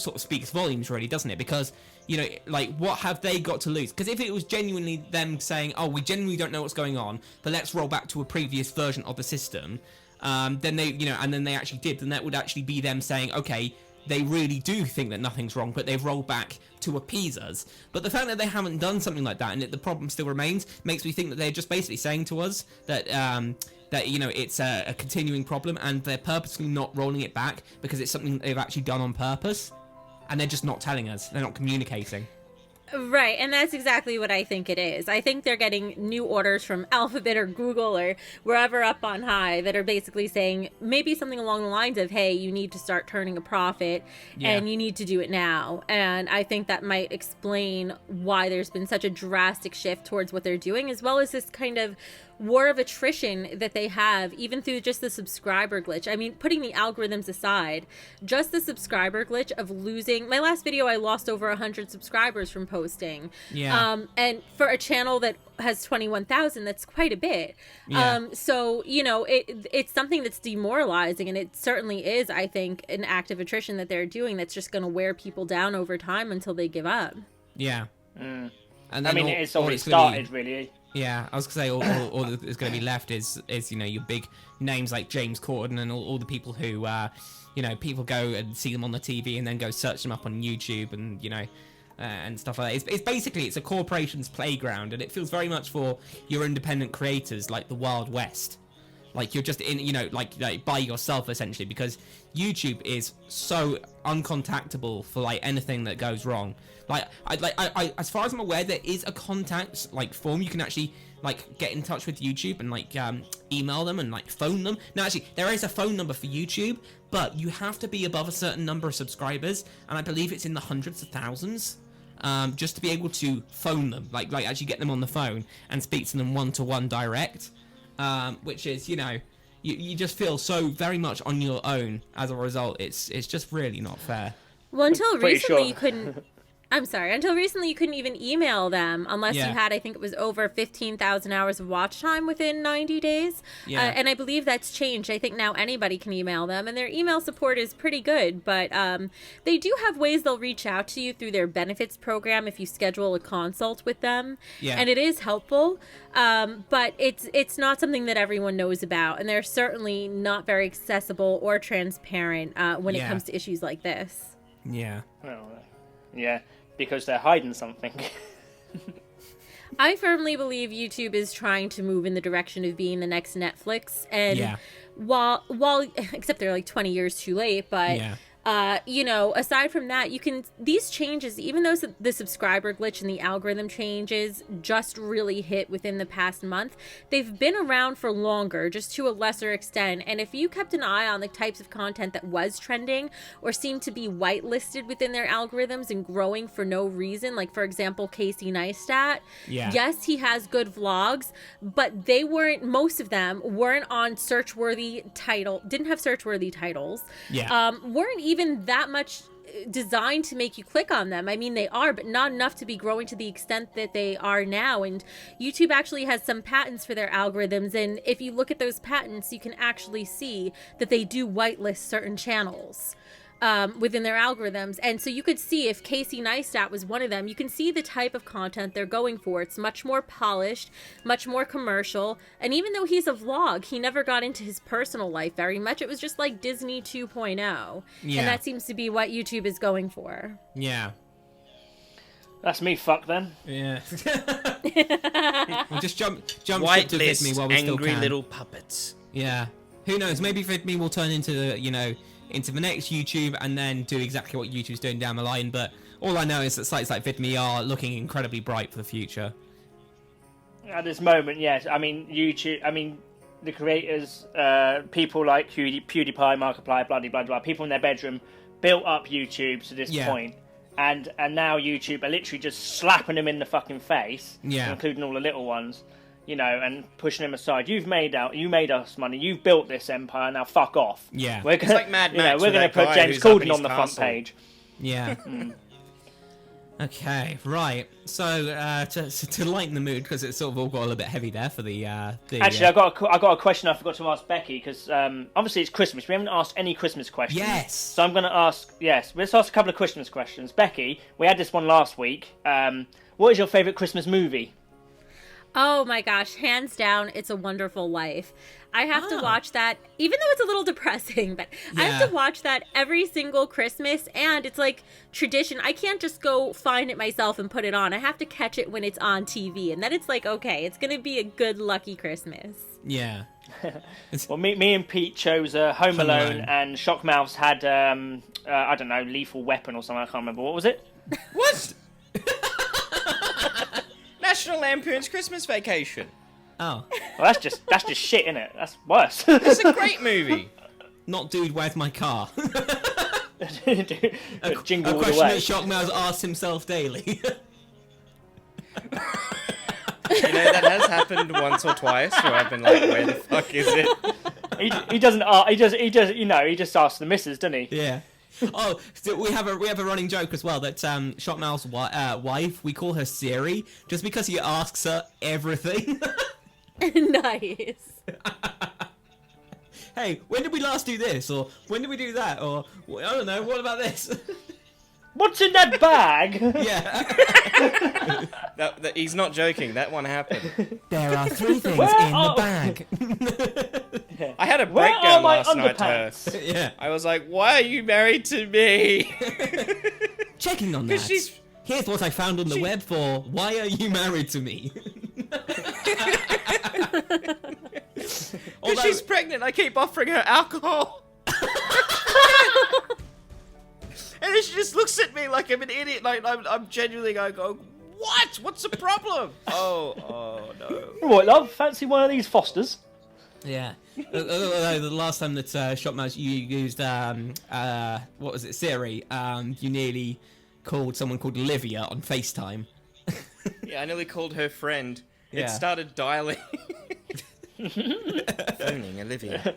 sort of speaks volumes, really, doesn't it? Because, what have they got to lose? Because if it was genuinely them saying, oh, we genuinely don't know what's going on, but let's roll back to a previous version of the system, then they, and then they actually did, then that would actually be them saying, okay, they really do think that nothing's wrong, but they've rolled back to appease us. But the fact that they haven't done something like that, and the problem still remains, makes me think that they're just basically saying to us that, it's a continuing problem, and they're purposely not rolling it back because it's something that they've actually done on purpose, and they're just not telling us. They're not communicating. Right, and that's exactly what I think it is. I think they're getting new orders from Alphabet or Google or wherever up on high that are basically saying maybe something along the lines of, hey, you need to start turning a profit and you need to do it now. And I think that might explain why there's been such a drastic shift towards what they're doing, as well as this kind of war of attrition that they have, even through just the subscriber glitch. I mean, putting the algorithms aside, just the subscriber glitch of losing my last video, I lost over 100 subscribers from posting. And for a channel that has 21,000, that's quite a bit. So it's something that's demoralizing, and it certainly is, I think, an active attrition that they're doing that's just going to wear people down over time until they give up. And I mean, it's already started, really. Yeah, I was going to say, all that's going to be left is your big names like James Corden and all the people who, people go and see them on the TV and then go search them up on YouTube and, and stuff like that. It's basically, it's a corporation's playground, and it feels very much for your independent creators like the Wild West. Like, you're just in, like by yourself, essentially, because YouTube is so uncontactable for, like, anything that goes wrong. Like, I as far as I'm aware, there is a contact, like, form you can actually, like, get in touch with YouTube and, like, email them and, like, phone them. Now, actually, there is a phone number for YouTube, but you have to be above a certain number of subscribers, and I believe it's in the hundreds of thousands, just to be able to phone them, like actually get them on the phone and speak to them one-to-one direct. Which is, you just feel so very much on your own as a result. It's just really not fair. Well, until recently you couldn't... Until recently you couldn't even email them unless you had, I think it was over 15,000 hours of watch time within 90 days. And I believe that's changed. I think now anybody can email them, and their email support is pretty good, but they do have ways they'll reach out to you through their benefits program if you schedule a consult with them. And it is helpful, but it's not something that everyone knows about, and they're certainly not very accessible or transparent when it comes to issues like this. Because they're hiding something. I firmly believe YouTube is trying to move in the direction of being the next Netflix, and while except they're like 20 years too late, but Aside from that, these changes, even though the subscriber glitch and the algorithm changes just really hit within the past month, they've been around for longer, just to a lesser extent. And if you kept an eye on the types of content that was trending or seemed to be whitelisted within their algorithms and growing for no reason, like for example, Casey Neistat, yes, he has good vlogs, but most of them weren't on didn't have search-worthy titles, weren't even that much designed to make you click on them. I mean, they are, but not enough to be growing to the extent that they are now. And YouTube actually has some patents for their algorithms, and if you look at those patents, you can actually see that they do whitelist certain channels within their algorithms. And so you could see if Casey Neistat was one of them, you can see the type of content they're going for. It's much more polished, much more commercial. And even though he's a vlog, he never got into his personal life very much. It was just like Disney 2.0. And that seems to be what YouTube is going for. Yeah. That's me fucked then. Yeah. We'll just jump White to list, VidMe while we still angry can. little puppets. Yeah. Who knows? Maybe VidMe will turn into, into the next YouTube and then do exactly what YouTube's doing down the line. But all I know is that sites like VidMe are looking incredibly bright for the future. At this moment, yes. I mean, YouTube. The creators, people like PewDiePie, Markiplier, blah blah, people in their bedroom built up YouTube to this point, and now YouTube are literally just slapping them in the fucking face, including all the little ones. And pushing them aside. You made us money. You've built this empire. Now fuck off. Yeah. We're gonna, it's like Mad Max. We're going to put James Corden on the front page. Yeah. Okay. Right. So to lighten the mood, because it's sort of all got a little bit heavy there for the. Actually, I got a question I forgot to ask Becky, because obviously it's Christmas. We haven't asked any Christmas questions. Yes. So I'm going to ask. Yes. Let's ask a couple of Christmas questions. Becky, we had this one last week. What is your favourite Christmas movie? Oh my gosh, hands down, It's a Wonderful Life. I have to watch that, even though it's a little depressing, but I have to watch that every single Christmas, and it's like tradition. I can't just go find it myself and put it on. I have to catch it when it's on TV, and then it's like, okay, it's going to be a good, lucky Christmas. Yeah. Well, me and Pete chose Home Alone, and Shockmouths had, I don't know, Lethal Weapon or something. I can't remember. What was it? What? National Lampoon's Christmas Vacation. Oh. Well, that's just shit, isn't it? That's worse. It's a great movie. Not Dude, Where's My Car? Jingle a all the question way. that Shockmouths asks himself daily. That has happened once or twice where I've been like, where the fuck is it? He doesn't. He just asks the missus, doesn't he? Yeah. Oh, so we have a running joke as well that Shockmouth's wife, we call her Siri just because he asks her everything. Nice. Hey, when did we last do this? Or when did we do that? Or I don't know. What about this? What's in that bag? Yeah. He's not joking. That one happened. There are 3 things in the bag. I had a breakdown last night to her. Yeah. I was like, why are you married to me? Checking on that. Here's what I found on the web for why are you married to me? Because she's pregnant, I keep offering her alcohol. And then she just looks at me like I'm an idiot. Like I'm genuinely going, what? What's the problem? Oh no. What, love? Fancy one of these Fosters? Yeah. The last time that Shockmouths you used what was it, Siri? You nearly called someone called Olivia on FaceTime. Yeah, I nearly called her friend. Yeah. It started dialing. Phoning Olivia.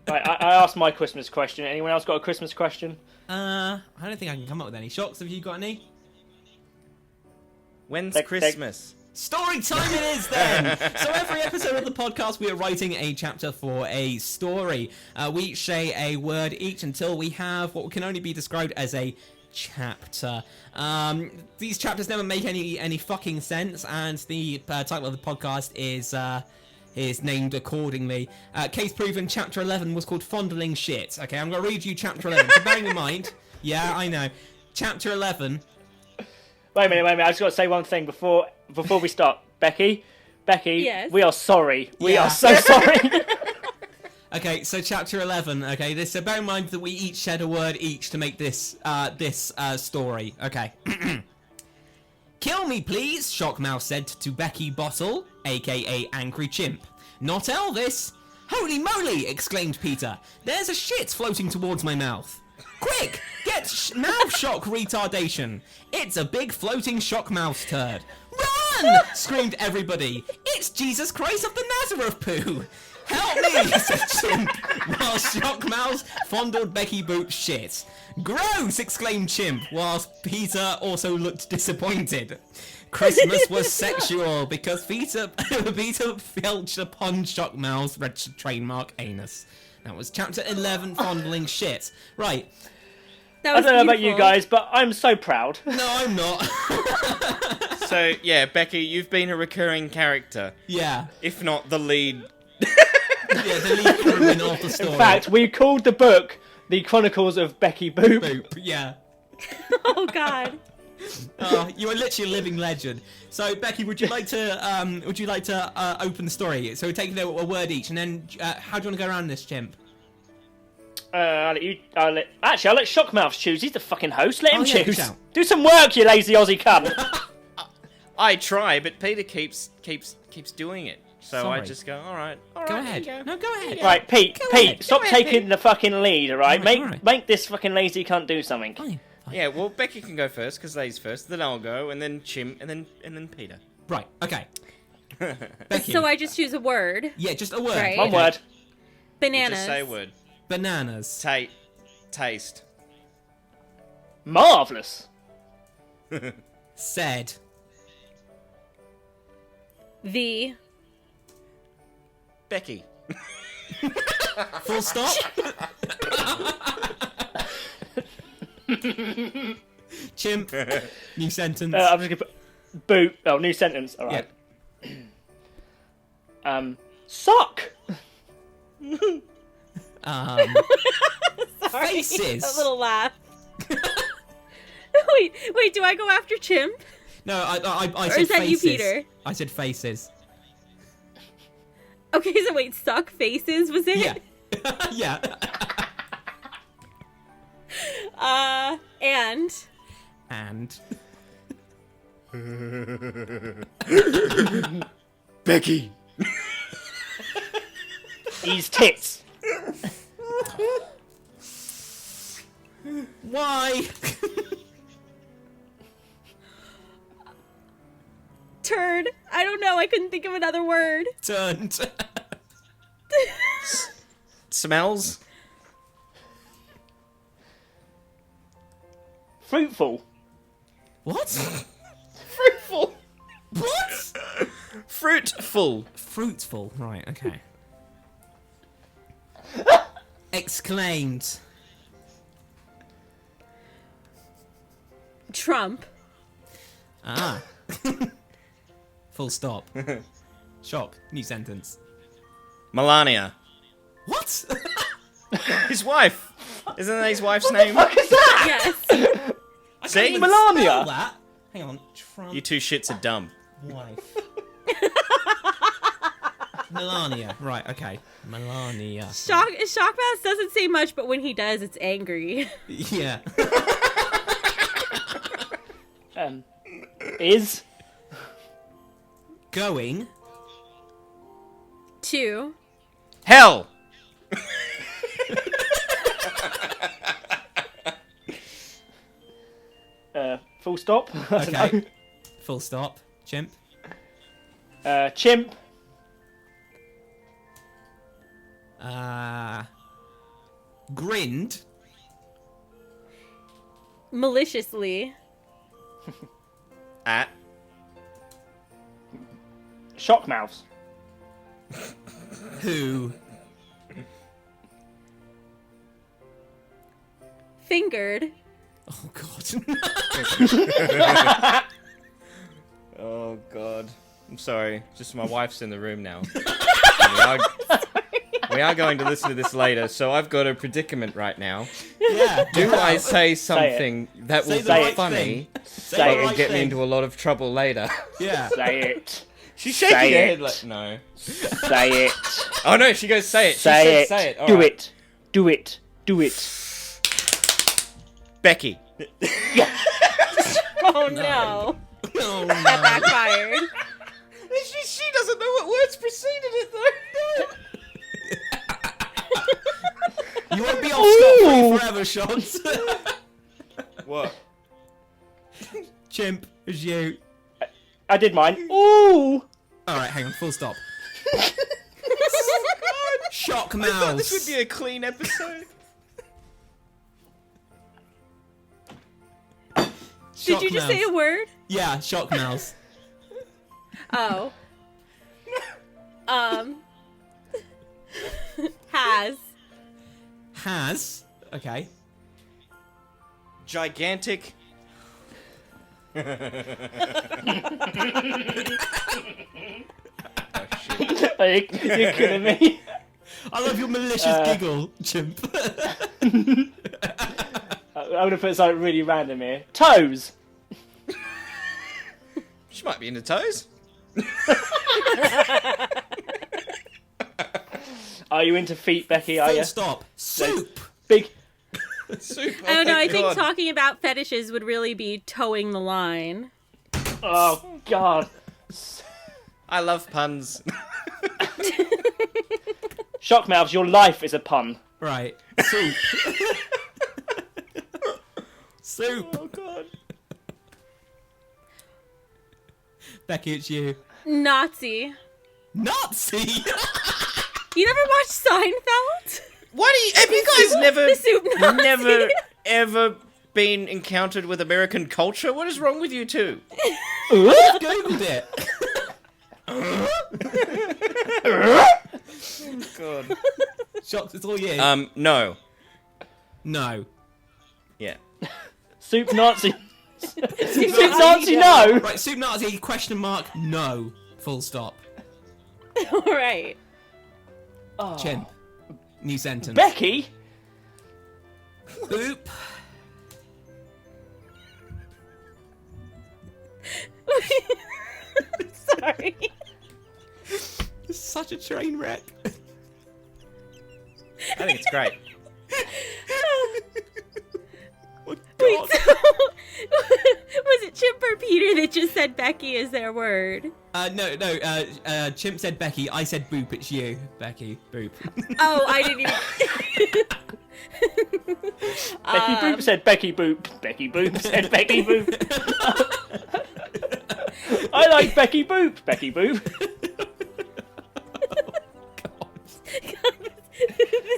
Right, I asked my Christmas question. Anyone else got a Christmas question? I don't think I can come up with any. Shocks, have you got any? When's Christmas? Story time it is then! So every episode of the podcast we are writing a chapter for a story. We each say a word each until we have what can only be described as a chapter. These chapters never make any fucking sense, and the title of the podcast is named accordingly. Case proven, chapter 11 was called Fondling Shit. Okay, I'm going to read you chapter 11. So bearing in mind, yeah, I know. Chapter 11. Wait a minute. I just got to say one thing before we start. Becky, yes. we are sorry. We Yeah. are so sorry. Okay, so chapter 11. Okay, this. So bear in mind that we each said a word each to make this story. Okay. Kill me, please, Shockmouth said to Becky Bottle, aka Angry Chimp. Not Elvis. Holy moly! Exclaimed Peter. There's a shit floating towards my mouth. Quick, get mouth shock retardation. It's a big floating Shockmouth turd. Run! Screamed everybody. It's Jesus Christ of the Nazareth poo. Help me, said Chimp, while Shockmouth fondled Becky Boop's shit. Gross! Exclaimed Chimp, whilst Peter also looked disappointed. Christmas was sexual because Peter filched upon Shockmouth's red trademark anus. That was chapter 11, fondling shit. Right. That I was don't know about beautiful. you guys, but I'm so proud. No, I'm not. So, yeah, Becky, you've been a recurring character. Yeah. If not the lead. Yeah, the lead heroine of the story. In fact, we called the book The Chronicles of Becky Boop. Boop, yeah. Oh God. You are literally a living legend. So, Becky, would you like to open the story? So we're taking a word each, and then how do you want to go around this, Chimp? I'll let Shockmouth choose. He's the fucking host. Let him yeah, choose. good shout. Do some work, you lazy Aussie cunt. I try, but Peter keeps doing it. So Sorry. I just go, all right. Go ahead. No, go ahead. Right, Pete, ahead. stop Go ahead, taking Pete. the fucking lead, alright? Alright. Make this fucking lazy cunt do something. Fine. Yeah, well, Becky can go first because Lay's first. Then I'll go, and then Chim, and then Peter. Right. Okay. Becky. So I just choose a word. Yeah, just a word. Right. One word. Bananas. Just say a word. Bananas. Taste. Marvellous. Said. The. Becky. Full stop. Chimp. New sentence. I'm just gonna put boot. Oh, new sentence. Alright. Suck. Sorry, Faces. a little laugh. wait. Do I go after Chimp? No, I Or said is that you, faces. Peter? I said faces. Okay, so wait, suck faces was it? Yeah. Yeah. And Becky. These tits. Why? turd. I don't know. I couldn't think of another word. Turned. Smells. Fruitful. What? Fruitful. What? Fruitful. Fruitful. Right. Okay. Exclaimed. Trump. Ah. Full stop. Shock. New sentence. Melania. What? His wife. Isn't that his wife's name? What is that? Yes. I See? can't even Melania. spell that. Hang on. Trump. You two shits are dumb. Wife. Melania. Right. Okay. Melania. Shockmouths doesn't say much, but when he does, it's angry. Yeah. Is Going. 2. Hell. full stop. I don't Okay. know. Full stop. Chimp. Chimp. Grinned. Maliciously. At. Shockmouths. Who. Fingered. Oh God. Oh God. I'm sorry. Just my wife's in the room now. We are going to listen to this later, so I've got a predicament right now. Yeah. Do I say something that Say will the be right funny, thing. Say but it. will right get me thing. into a lot of trouble later? Yeah. Say it. She's Say shaking her it. head like, no. Say it. Oh no, she goes, say it. Say it. Say it. All Do right. it. Do it. Do it. Becky. Oh no. Oh, That no. backfired. She doesn't know what words preceded it though. You won't be off scot-free forever, Shots. What? Chimp, it's you. I did mine. Ooh. Alright, hang on, full stop. I Shockmouths. thought this would be a clean episode. Did you just say a word? Yeah, Shockmouths. Oh. Has. Has. Okay. Gigantic. Oh shit. You're kidding me. I love your malicious giggle, Chimp. I'm gonna put something really random here. Toes. She might be into toes. Are you into feet, Becky? Are Full you? stop. Soup. Big. Soup. I don't know. my I think God. talking about fetishes would really be towing the line. Oh God. I love puns. Shockmouths, your life is a pun. Right. Soup. Soup. Oh God. Becky, it's you. Nazi. Nazi. You never watched Seinfeld? Why do you? Have you guys never, The soup Nazi. never, ever been encountered with American culture? What is wrong with you two? Googled it. God. Shots, it's all you. No. No. Yeah. Soup Nazi. Soup Nazi, no. Right, Soup Nazi, question mark, no. Full stop. All right. Oh. Chimp. New sentence. Becky. Boop. Sorry. It's such a train wreck. I think it's great. Oh, Wait, God. so was it Chimp or Peter that just said Becky is their word? No. Chimp said Becky. I said Boop. It's you, Becky. Boop. Oh, I didn't even. Becky Boop said Becky Boop. Becky Boop said Becky Boop. I like Becky Boop. Becky Boop.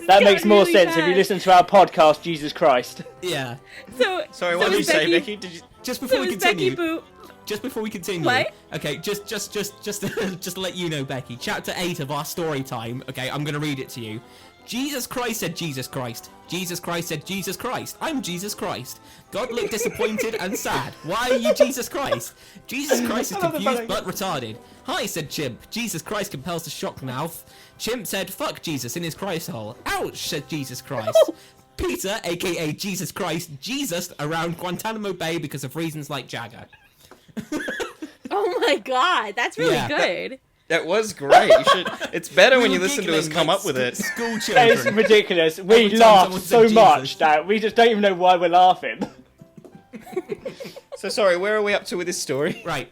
That makes more really sense if you bad. listen to our podcast, Jesus Christ. Yeah. So Sorry, so what did you was say, Becky? Did you? Just before So we was Becky continue. Boop. Just before we continue. What? Okay, just to let you know, Becky. Chapter 8 of our story time. Okay, I'm gonna read it to you. Jesus Christ said Jesus Christ. Jesus Christ said Jesus Christ. I'm Jesus Christ. God looked disappointed and sad. Why are you Jesus Christ? Jesus Christ is I love the confused spelling. but retarded. Hi, said Chimp. Jesus Christ compels the Shockmouth. Chimp said fuck Jesus in his Christ hole. Ouch, said Jesus Christ. Peter, aka Jesus Christ, Jesus around Guantanamo Bay because of reasons like Jagger. Oh my God, that's really Yeah. good. That was great. You should. It's better when We you were listen to us giggling come like up with it. School It's children. ridiculous. We Every time laugh someone so said much Jesus. that we just don't even know why we're laughing. So sorry, where are we up to with this story? Right,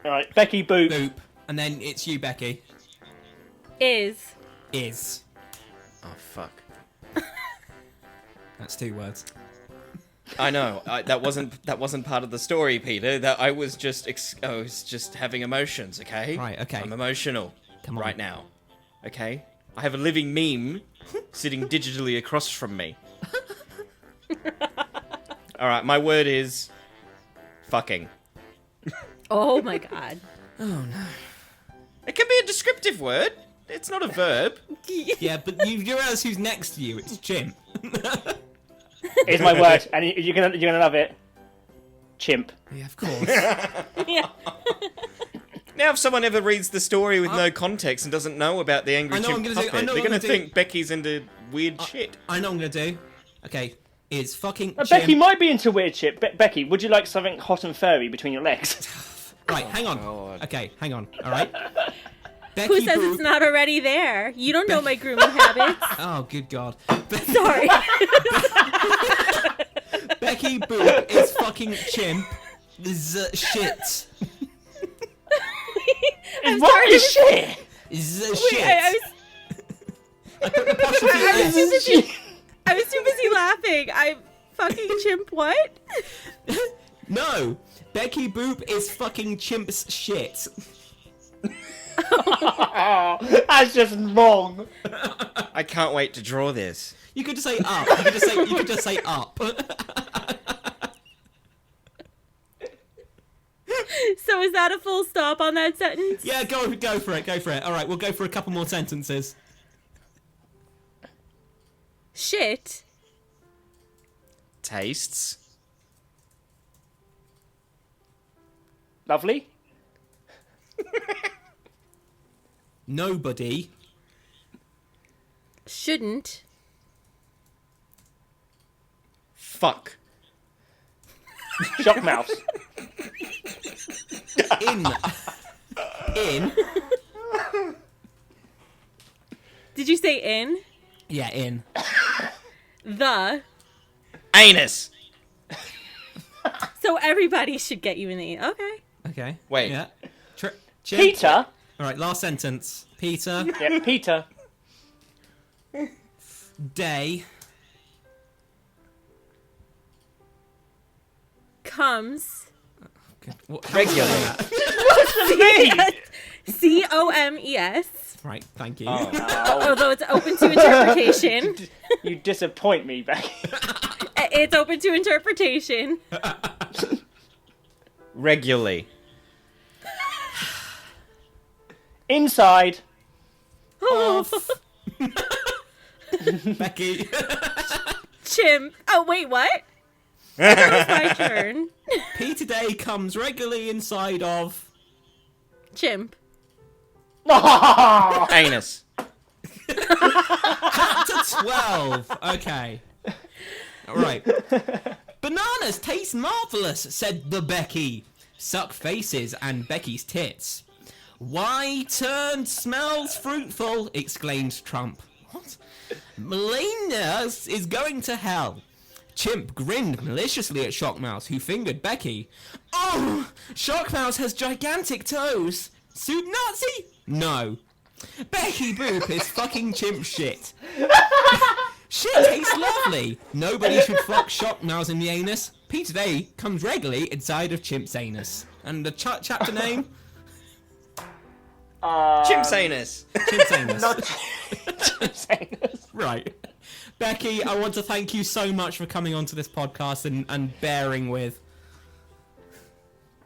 Alright, Becky Boop. Boop. And then it's you, Becky. Is. Is. Oh fuck. That's 2 words. I know. That wasn't part of the story, Peter. That I was just having emotions. Okay. Right, okay. I'm emotional. Come on. Right now. Okay. I have a living meme sitting digitally across from me. All right. My word is fucking. Oh my God. It can be a descriptive word. It's not a verb. Yeah, but you realize who's next to you? It's Chimp. Here's my word, and you're gonna love it. Chimp. Yeah, of course. Yeah. Now, if someone ever reads the story with no context and doesn't know about the angry I know chimp I'm gonna do- I puppet, know they're what gonna I'm gonna think Becky's into weird shit. I know what I'm gonna do. Okay, is fucking Becky Chimp. might be into weird shit. Becky, would you like something hot and furry between your legs? Right, hang on. God. Okay, hang on. All right. Becky Who says Boop. it's not already there? You don't know my grooming habits. Oh, good God. Sorry. Becky Boop is fucking chimp. Shit. I'm What sorry. is shit? Shit. I Put the apostrophe in. was too busy laughing. I fucking chimp what? No. Becky Boop is fucking chimp's shit. Oh, that's just wrong. I can't wait to draw this. You could just say up. You could just say up. So is that a full stop on that sentence? Yeah, go for it. All right, we'll go for a couple more sentences. Shit. Tastes. Lovely. Nobody Shouldn't. Fuck. Shockmouths. in. Did you say in? Yeah, in. The. Anus. So everybody should get you in the. Okay. Okay. Wait. Yeah. Chimp. Peter. All right, last sentence. Peter. Yeah, Peter. Day. Comes. What, Regularly. COMES. Right, thank you. Oh, Although it's open to interpretation. you disappoint me, Becky. It's open to interpretation. Regularly. Inside. Off. Becky. Chimp. Oh, wait, what? It's my turn. Peter Day comes regularly inside of. Chimp. Anus. Chapter 12. Okay. All right. Bananas taste marvelous, said the Becky. Suck faces and Becky's tits. Why turned smells fruitful, exclaimed Trump. What? Melania is going to hell. Chimp grinned maliciously at Shockmouths, who fingered Becky. Oh, Shockmouths has gigantic toes. Suit Nazi? No. Becky Boop is fucking chimp shit. Shit tastes lovely. Nobody should fuck Shockmouths in the anus. Peter Day comes regularly inside of Chimp's anus. And the chapter name? Chimp's anus. Chimp's anus. Not Chimp's anus. Right. Becky, I want to thank you so much for coming onto this podcast and bearing with.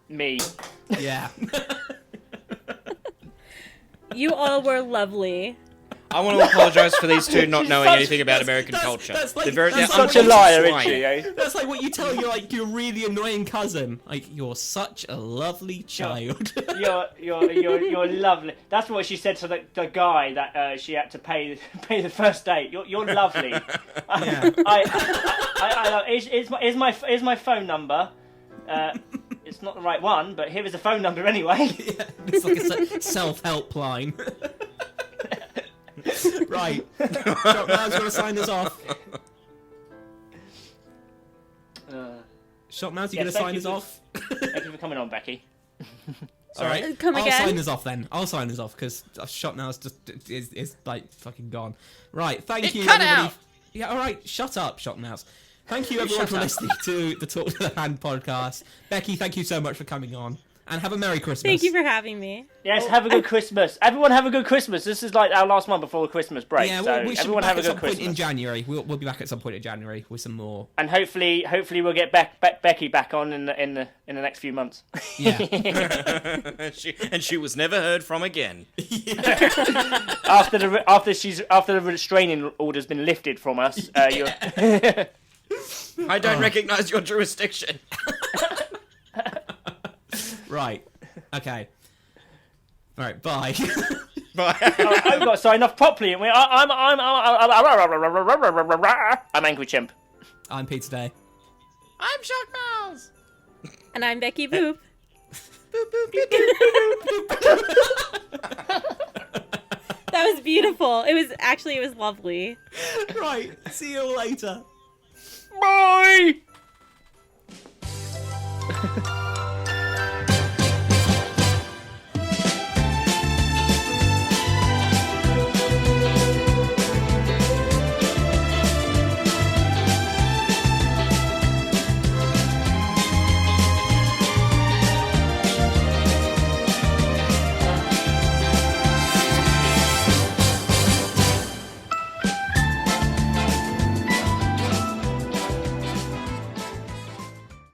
Me. Yeah. You all were lovely. I want to apologise for these two not knowing such- anything about American culture. that's like- They're that's they're Such a unwanted liar, isn't swine. she, eh? That's like what you tell your really annoying cousin. Like, you're such a lovely child. You're lovely. That's what she said to the guy that she had to pay the first date. You're lovely. Yeah. Here's my phone number. It's not the right one, but here is a phone number anyway. Yeah, it's like a self-help line. Right. Shockmouths, you want to sign this off? Shockmouths, you going to sign this off? Thank you for coming on, Becky. Sorry. Come I'll again? sign this off then. I'll sign this off because Shockmouths just is like fucking gone. Right. Thank you, cut everybody. out. Yeah. All right. Shut up, Shockmouths. Thank you everyone for listening to the Talk to the Hand podcast. Becky, thank you so much for coming on, and have a Merry Christmas. Thank you for having me. Yes, have a good Christmas. Everyone have a good Christmas. This is like our last one before the Christmas break. Yeah, so we should everyone be have back a at good some point in Christmas. January. We'll be back at some point in January with some more. And hopefully we'll get Becky back on in the next few months. Yeah. and she was never heard from again. after the restraining order's been lifted from us. I don't recognise your jurisdiction. Right. Okay. All right. Bye. But I've got to sign off properly. I'm Angry Chimp. I'm Peter Day. I'm Shockmouths. And I'm Becky Boop. That was beautiful. It was lovely. Right. See you all later. Bye.